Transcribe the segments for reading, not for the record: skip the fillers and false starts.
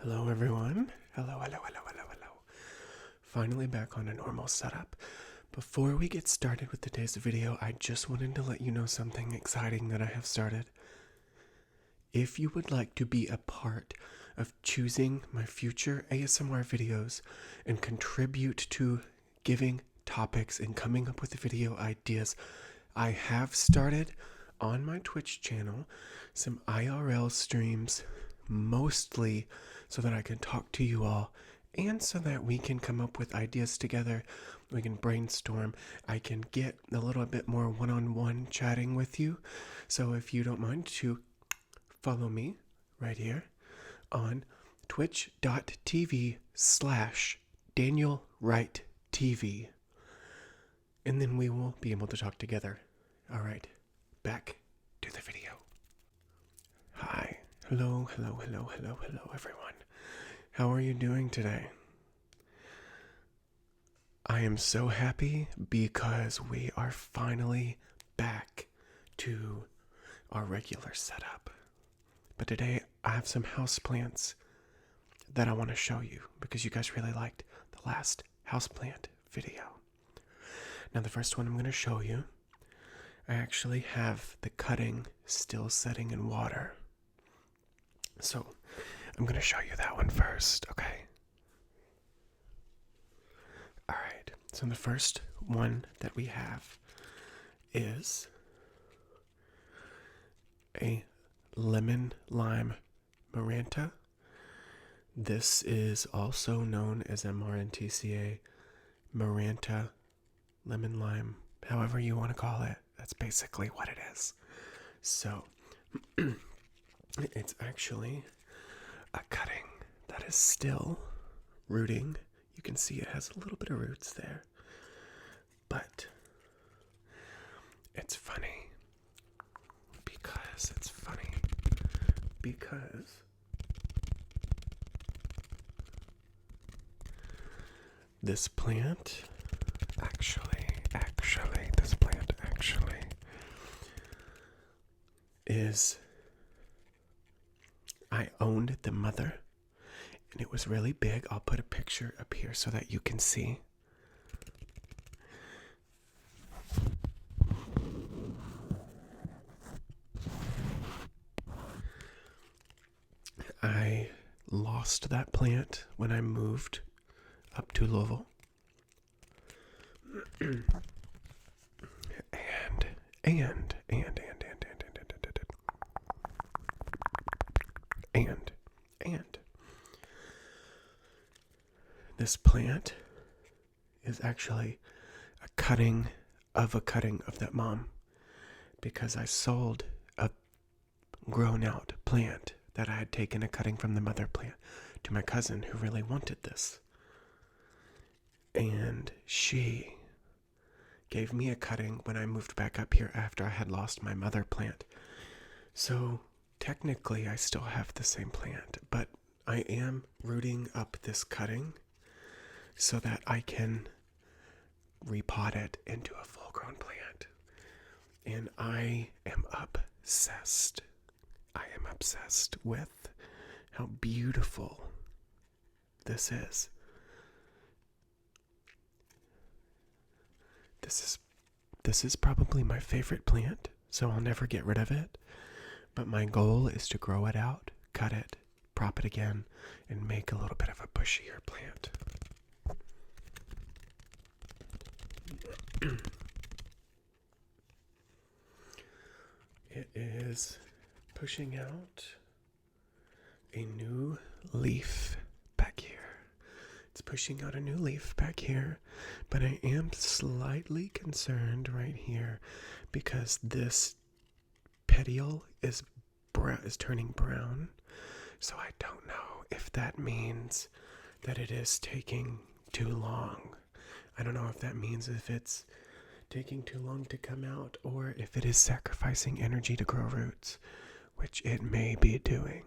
Hello everyone. Hello. Finally back on a normal setup. Before we get started with today's video, I just wanted to let you know something exciting that I have started. If you would like to be a part of choosing my future ASMR videos and contribute to giving topics and coming up with video ideas, I have started on my Twitch channel some IRL streams, mostly so that I can talk to you all and so that we can come up with ideas together. We can brainstorm. I can get a little bit more one-on-one chatting with you. So if you don't mind to follow me right here on twitch.tv/DanielWrightTV. And then we will be able to talk together. All right, back to the video. Hi. Hello, everyone. How are you doing today? I am so happy because we are finally back to our regular setup. But today I have some houseplants that I want to show you because you guys really liked the last houseplant video. Now the first one I'm going to show you, I actually have the cutting still setting in water. So I'm going to show you that one first, okay? Alright, so the first one that we have is a lemon lime maranta. This is also known as MRNTCA, maranta, lemon lime, however you want to call it. That's basically what it is. So it's actually a cutting that is still rooting. You can see it has a little bit of roots there. But it's funny because this plant actually is, I owned the mother and it was really big. I'll put a picture up here so that you can see. I lost that plant when I moved up to Louisville. And this plant is actually a cutting of that mom, because I sold a grown out plant that I had taken a cutting from the mother plant to my cousin who really wanted this. And she gave me a cutting when I moved back up here after I had lost my mother plant. So technically I still have the same plant, but I am rooting up this cutting so that I can repot it into a full-grown plant. And I am obsessed. With how beautiful this is. This is probably my favorite plant, so I'll never get rid of it. But my goal is to grow it out, cut it, prop it again, and make a little bit of a bushier plant. It is pushing out a new leaf back here. It's pushing out a new leaf back here, but I am slightly concerned right here because this petiole is turning brown. So I don't know if that means that it is taking too long. I don't know if that means if it's taking too long to come out or if it is sacrificing energy to grow roots, which it may be doing.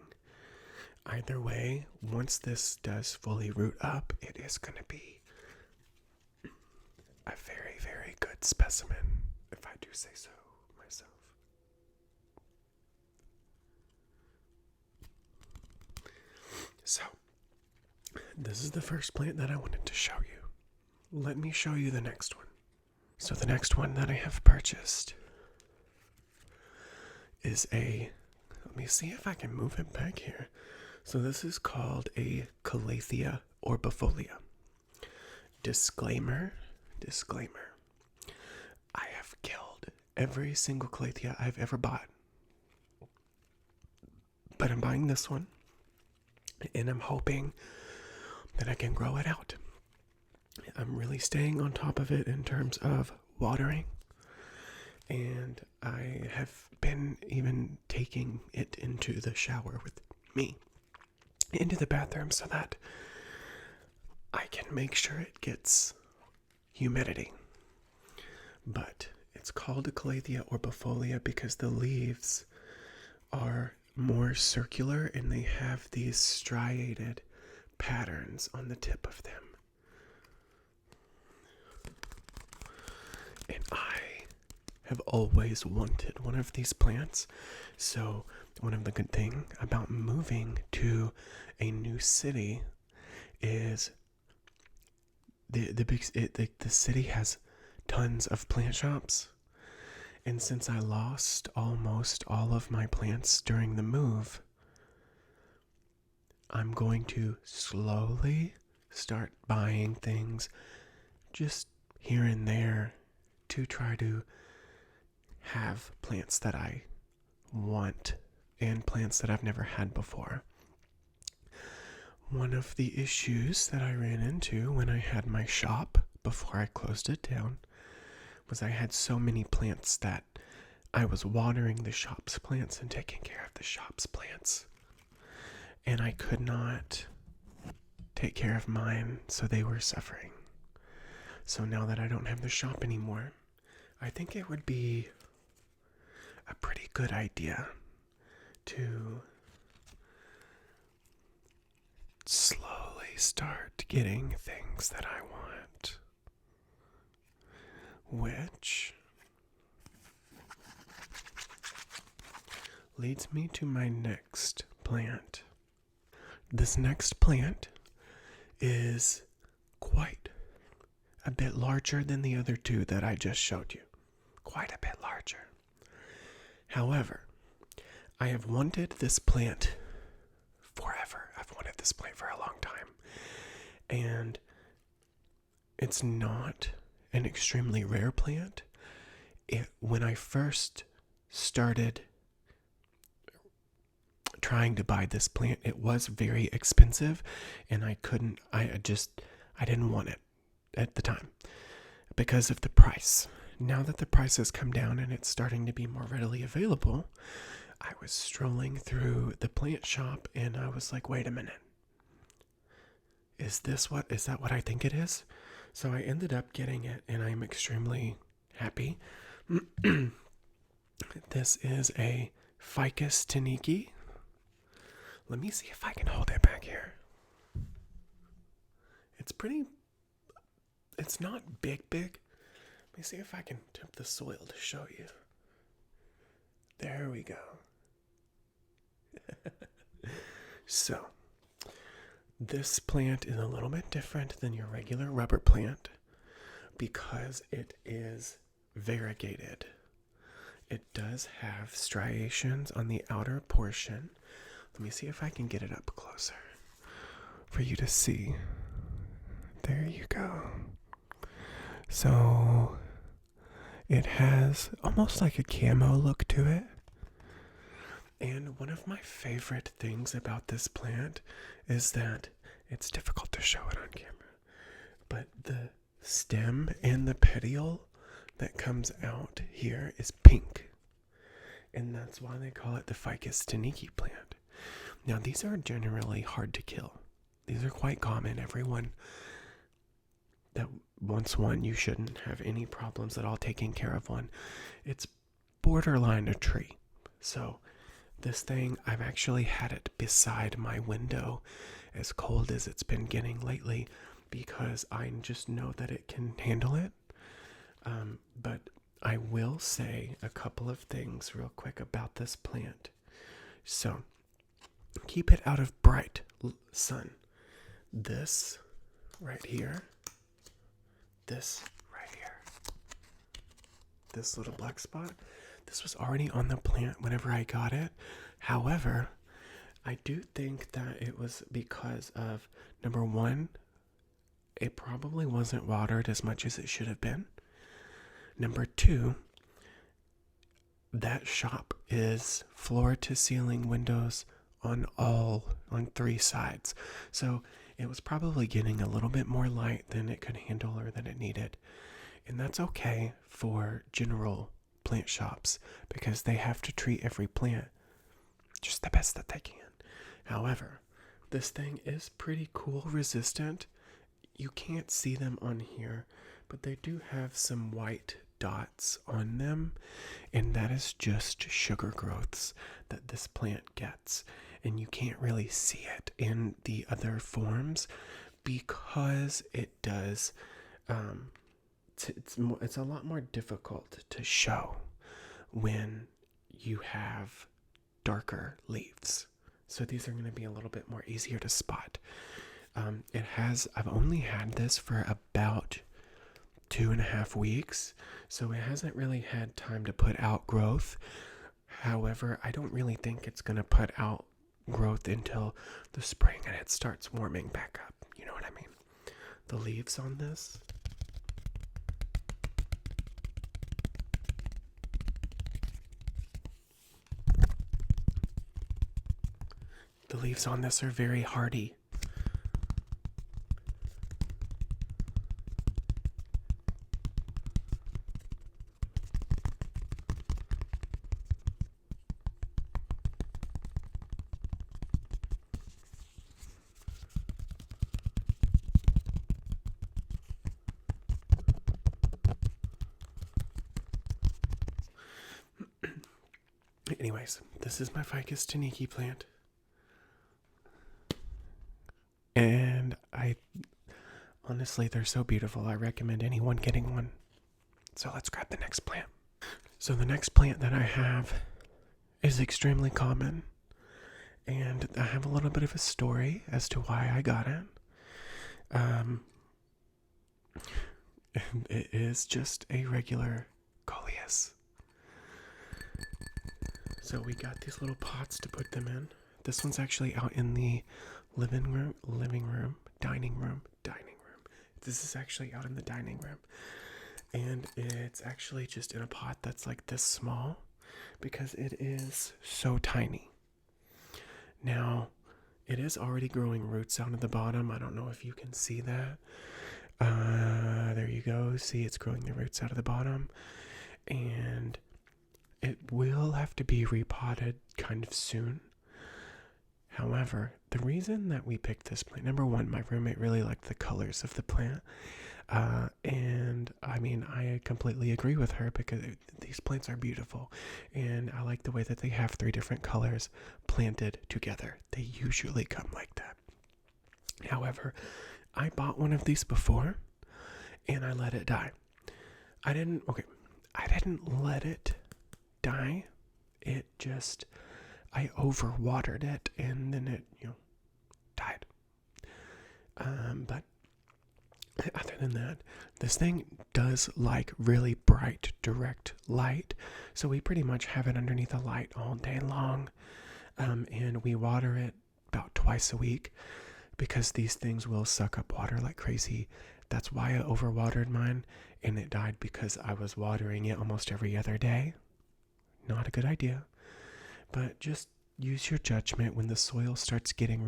Either way, once this does fully root up, it is going to be a very, very good specimen, if I do say so myself. So, This is the first plant that I wanted to show you. Let me show you the next one. So the next one that I have purchased is let me see if I can move it back here. So this is called a Calathea orbifolia. Disclaimer. I have killed every single Calathea I've ever bought. But I'm buying this one, and I'm hoping that I can grow it out. I'm really staying on top of it in terms of watering, and I have been even taking it into the shower with me, into the bathroom, so that I can make sure it gets humidity. But it's called a Calathea orbifolia because the leaves are more circular and they have these striated patterns on the tip of them. And I have always wanted one of these plants. So one of the good things about moving to a new city is the city has tons of plant shops. And since I lost almost all of my plants during the move, I'm going to slowly start buying things just here and there to try to have plants that I want and plants that I've never had before. One of the issues that I ran into when I had my shop before I closed it down was I had so many plants that I was watering the shop's plants and taking care of the shop's plants. And I could not take care of mine, so they were suffering. So now that I don't have the shop anymore, I think it would be a pretty good idea to slowly start getting things that I want. Which leads me to my next plant. This next plant is quite a bit larger than the other two that I just showed you. Quite a bit larger. However, I have wanted this plant forever. I've wanted this plant for a long time. And it's not an extremely rare plant. When I first started trying to buy this plant, it was very expensive, and I didn't want it at the time because of the price. Now that the price has come down and it's starting to be more readily available, I was strolling through the plant shop and I was like, wait a minute. Is that what I think it is? So I ended up getting it, and I'm extremely happy. This is a Ficus taniki. Let me see if I can hold it back here. It's not big. Let me see if I can tip the soil to show you. There we go. So, this plant is a little bit different than your regular rubber plant because it is variegated. It does have striations on the outer portion. Let me see if I can get it up closer for you to see. There you go. So it has almost like a camo look to it. And one of my favorite things about this plant is that it's difficult to show it on camera, but the stem and the petiole that comes out here is pink. And that's why they call it the Ficus taniki plant. Now, these are generally hard to kill. These are quite common. Everyone that wants one, you shouldn't have any problems at all taking care of one. It's borderline a tree. So this thing, I've actually had it beside my window as cold as it's been getting lately because I just know that it can handle it. But I will say a couple of things real quick about this plant. So keep it out of bright sun. this right here, this right here, this little black spot, this was already on the plant whenever I got it. However, I do think that it was because of, number one, it probably wasn't watered as much as it should have been. Number two, that shop is floor to ceiling windows on 3 sides. So it was probably getting a little bit more light than it could handle or than it needed. And that's okay for general plant shops because they have to treat every plant just the best that they can. However, this thing is pretty cool resistant. You can't see them on here, but they do have some white dots on them, and that is just sugar growths that this plant gets, and you can't really see it in the other forms because it does it's a lot more difficult to show when you have darker leaves, so these are going to be a little bit more easier to spot. I've only had this for about 2.5 weeks, so it hasn't really had time to put out growth. However, I don't really think it's going to put out growth until the spring and it starts warming back up. You know what I mean? The leaves on this, are very hardy. Anyways, this is my Ficus taniki plant. And honestly, they're so beautiful. I recommend anyone getting one. So let's grab the next plant. So the next plant that I have is extremely common. And I have a little bit of a story as to why I got it. And it is just a regular Coleus. So we got these little pots to put them in. This one's actually out in the living room, dining room. This is actually out in the dining room. And it's actually just in a pot that's like this small because it is so tiny. Now, it is already growing roots out of the bottom. I don't know if you can see that. There you go. See, it's growing the roots out of the bottom. And it will have to be repotted kind of soon. However, the reason that we picked this plant, number one, my roommate really liked the colors of the plant. And I mean, I completely agree with her because these plants are beautiful. And I like the way that they have 3 different colors planted together. They usually come like that. However, I bought one of these before and I let it die. I didn't let it die. I overwatered it and then it, died. But other than that, this thing does like really bright, direct light. So we pretty much have it underneath the light all day long. And we water it about twice a week because these things will suck up water like crazy. That's why I overwatered mine and it died because I was watering it almost every other day. Not a good idea. But just use your judgment when the soil starts getting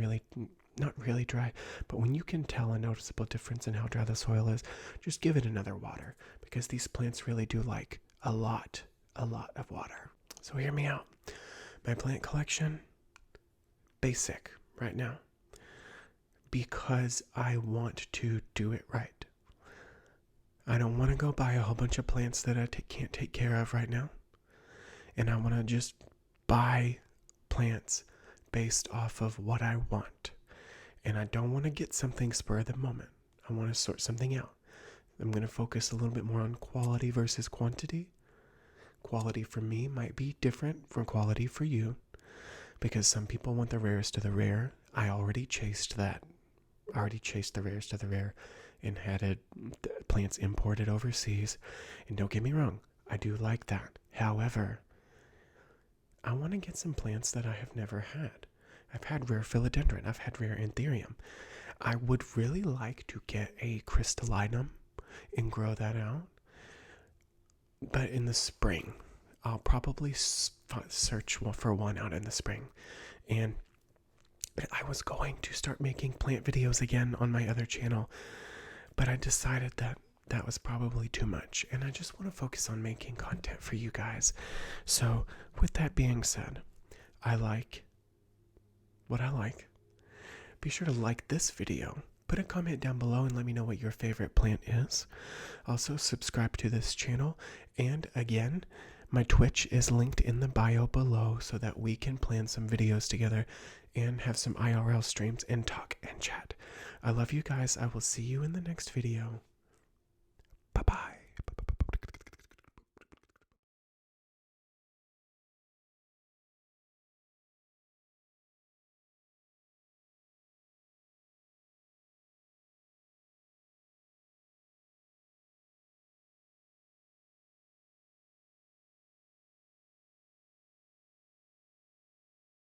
not really dry, but when you can tell a noticeable difference in how dry the soil is, just give it another water because these plants really do like a lot of water. So hear me out. My plant collection, basic right now because I want to do it right. I don't want to go buy a whole bunch of plants that I can't take care of right now. And I want to just buy plants based off of what I want. And I don't want to get something spur of the moment. I want to sort something out. I'm going to focus a little bit more on quality versus quantity. Quality for me might be different from quality for you because some people want the rarest of the rare. I already chased that already chased the rares to the rare and had plants imported overseas. And don't get me wrong, I do like that. However, I want to get some plants that I have never had. I've had rare philodendron. I've had rare anthurium. I would really like to get a crystallinum and grow that out. But in the spring, I'll probably search for one out in the spring. And I was going to start making plant videos again on my other channel, but I decided that that was probably too much, and I just want to focus on making content for you guys. So with that being said, I like what I like. Be sure to like this video, put a comment down below and let me know what your favorite plant is. Also subscribe to this channel, and again, my Twitch is linked in the bio below so that we can plan some videos together and have some IRL streams and talk and chat. I love you guys. I will see you in the next video.